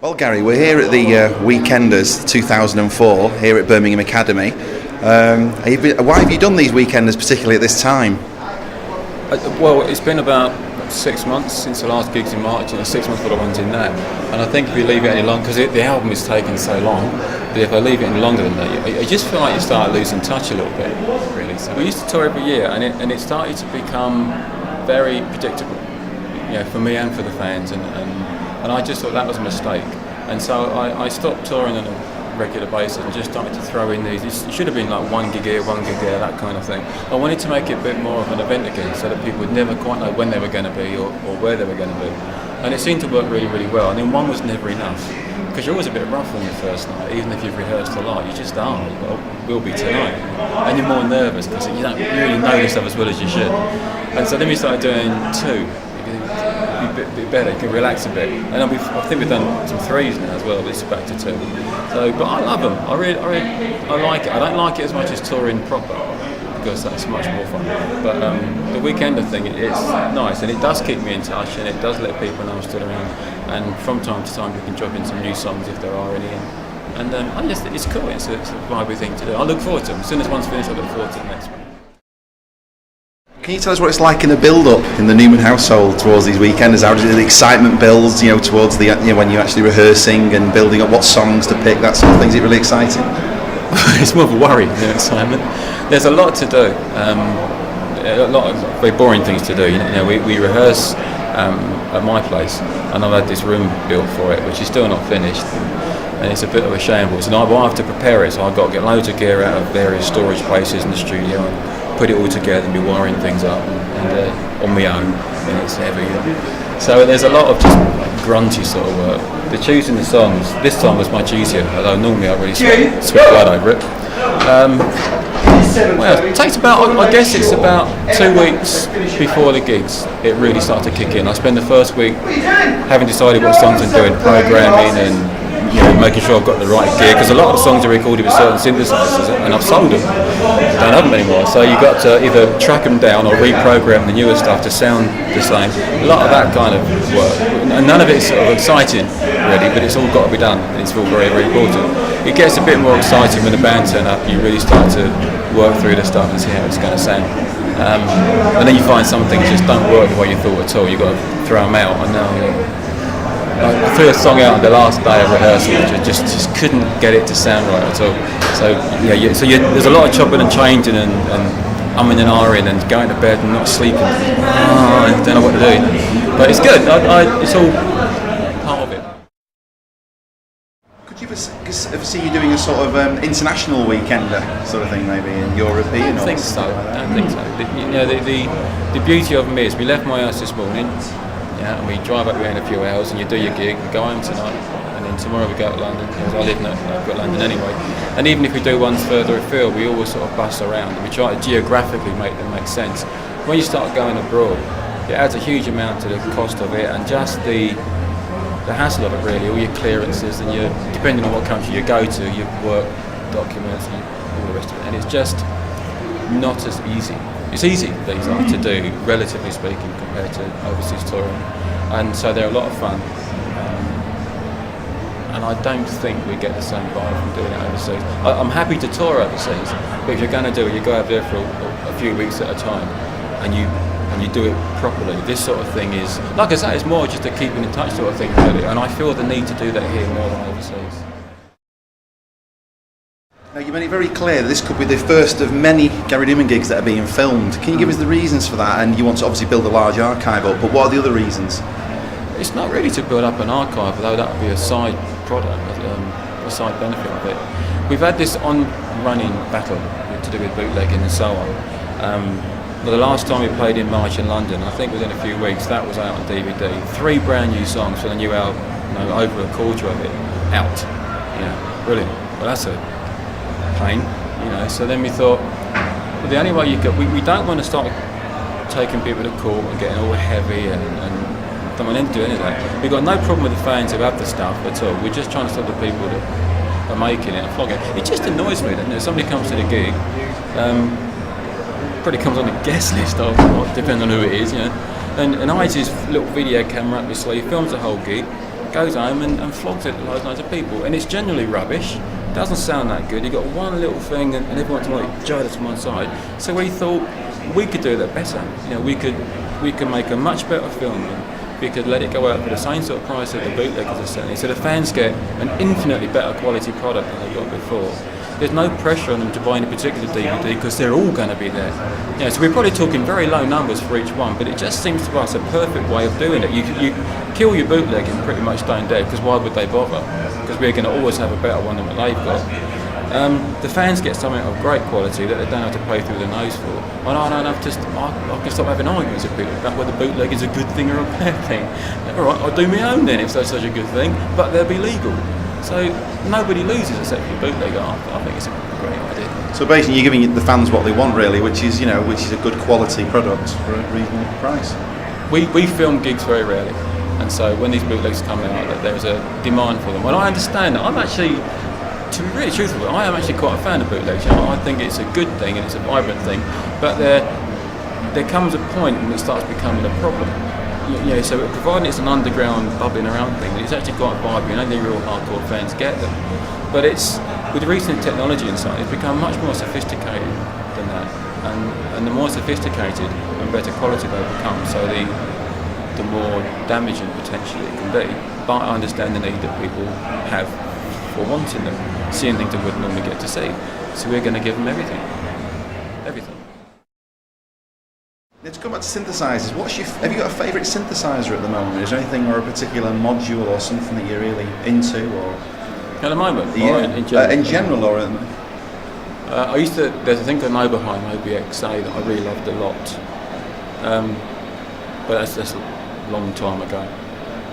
Well, Gary, we're here at the Weekenders 2004 here at Birmingham Academy. Why have you done these Weekenders particularly at this time? Well, it's been about 6 months since the last gigs in March, and 6 months for the ones in that. And I think if you leave it any longer, because the album is taking so long, but if I leave it any longer than that, I just feel like you start losing touch a little bit, really. So we used to tour every year, and it started to become very predictable, for me and for the fans, and I just thought that was a mistake. And so I stopped touring on a regular basis and just started to throw in these. It should have been like 1 gig here, 1 gig there, that kind of thing. I wanted to make it a bit more of an event again, so that people would never quite know when they were going to be or where they were going to be. And it seemed to work really, really well. And then one was never enough, because you're always a bit rough on your first night, even if you've rehearsed a lot. You just are, well, we'll be tonight. And you're more nervous because you don't really know this stuff as well as you should. And so then we started doing 2. Be a bit better, you can relax a bit. And I think we've done some 3s now as well, but it's back to 2. So, but I love them. I like it. I don't like it as much as touring proper, because that's much more fun. But the Weekender thing, it's nice, and it does keep me in touch, and it does let people know I'm still around. And from time to time, we can drop in some new songs if there are any. And it's cool. It's a vibey thing to do. I look forward to them. As soon as one's finished, I look forward to the next one. Can you tell us what it's like in the build-up in the Numan household towards these Weekenders? How does the excitement builds, towards the when you're actually rehearsing and building up what songs to pick, that sort of thing? Is it really exciting? It's more of a worry than excitement. There's a lot to do. A lot of very boring things to do. We rehearse at my place, and I've had this room built for it, which is still not finished, and it's a bit of a shambles. And I have to prepare it, so I've got to get loads of gear out of various storage places in the studio and put it all together and be wiring things up and on my own, and it's heavy. So there's a lot of just grungy sort of work. The choosing the songs, this song was much easier, although normally I really sweat blood over it. Well, it takes about, I guess it's about 2 weeks before the gigs it really starts to kick in. I spend the first week having decided what songs I'm doing, programming and making sure I've got the right gear, because a lot of the songs are recorded with certain synthesizers and I've sold them. Don't have them anymore, so you've got to either track them down or reprogram the newer stuff to sound the same. A lot of that kind of work, and none of it's sort of exciting really, but it's all got to be done, and it's all very, very important. It gets a bit more exciting when the band turn up and you really start to work through the stuff and see how it's going to sound. And then you find some things just don't work the way you thought at all. You've got to throw them out. And now I threw a song out on the last day of rehearsal, which I just couldn't get it to sound right at all. So there's a lot of chopping and changing and umming and ahhing and going to bed and not sleeping. I don't know what to do, but it's good. It's all part of it. Could you ever see you doing a sort of international Weekender sort of thing, maybe in European? I don't think so. The beauty of them is we left my house this morning. And we drive up here in a few hours, and you do your gig, you go home tonight, and then tomorrow we go to London, because I live in London anyway. And even if we do ones further afield, we always sort of bus around, and we try to geographically make them make sense. When you start going abroad, it adds a huge amount to the cost of it, and just the hassle of it really, all your clearances, and depending on what country you go to, your work documents and all the rest of it, and it's just not as easy. It's easy these are to do, relatively speaking, compared to overseas touring, and so they're a lot of fun. And I don't think we get the same vibe from doing it overseas. I'm happy to tour overseas, but if you're going to do it, you go out there for a few weeks at a time, and you do it properly. This sort of thing is, like I say, it's more just a keeping in touch sort of thing, really. And I feel the need to do that here more than overseas. Now, you made it very clear that this could be the first of many Gary Numan gigs that are being filmed. Can you give us the reasons for that? And you want to obviously build a large archive up, but what are the other reasons? It's not really to build up an archive, although that would be a side product, a side benefit of it. We've had this on-running battle to do with bootlegging and so on. But the last time we played in March in London, I think within a few weeks, that was out on DVD. 3 brand new songs for the new album, over a quarter of it out. Brilliant. Well, that's a pain, so then we thought, well, the only way we don't want to start taking people to court and getting all heavy and don't want to do any of that. We've got no problem with the fans who have the stuff at all. We're just trying to stop the people that are making it and flogging it. It just annoys me, doesn't it? Somebody comes to the gig, probably comes on the guest list, depending on who it is, and hides his little video camera up his sleeve, films the whole gig, goes home and flogs it to loads of people, and it's generally rubbish. Doesn't sound that good. You got one little thing, and everyone's like judged to one side. So we thought we could do that better. We could make a much better film. We could let it go out for the same sort of price that the bootleggers are selling, so the fans get an infinitely better quality product than they got before. There's no pressure on them to buy any particular DVD because they're all going to be there. So we're probably talking very low numbers for each one, but it just seems to us a perfect way of doing it. You kill your bootleg and pretty much stone dead, because why would they bother? Because we're going to always have a better one than what they've got. The fans get something of great quality that they don't have to pay through their nose for. And I can stop having arguments with people about whether bootleg is a good thing or a bad thing. All right, I'll do my own then if that's such a good thing, but they'll be legal. So nobody loses except for the bootlegger. I think it's a great idea. So basically, you're giving the fans what they want, really, which is a good quality product for a reasonable price. We film gigs very rarely, and so when these bootlegs come out, there's a demand for them. Well, I understand that. I'm actually, to be really truthful, I am actually quite a fan of bootlegs. I think it's a good thing and it's a vibrant thing, but there comes a point when it starts becoming a problem. So providing it's an underground bubbling around thing, it's actually quite vibrant. Only real hardcore fans get them. But with recent technology and so on, it's become much more sophisticated than that. And the more sophisticated and better quality they become, so the more damaging potentially it can be. But I understand the need that people have for wanting them, seeing things they wouldn't normally get to see. So we're going to give them everything. Everything. Let's come back to synthesizers. Have you got a favourite synthesizer at the moment? Is there anything or a particular module or something that you're really into? Or at the moment? Yeah. Or in general? In general or at the moment? There's a thing called Oberheim OBXA that I really loved a lot. But that's a long time ago.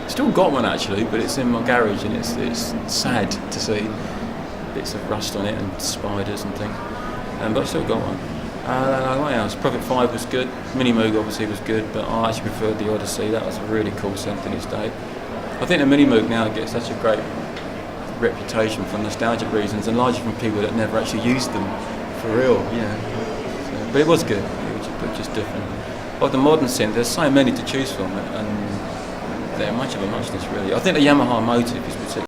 Still got one actually, but it's in my garage and it's sad to see bits of rust on it and spiders and things. But I've still got one. What else? Prophet 5 was good. Mini Moog obviously was good, but I actually preferred the Odyssey. That was a really cool synth in its day. I think the Mini Moog now gets such a great reputation for nostalgic reasons, and largely from people that never actually used them for real. So, but it was good. It was just different. Of the modern synth, there's so many to choose from, and they're much of a muchness really. I think the Yamaha Motive is particularly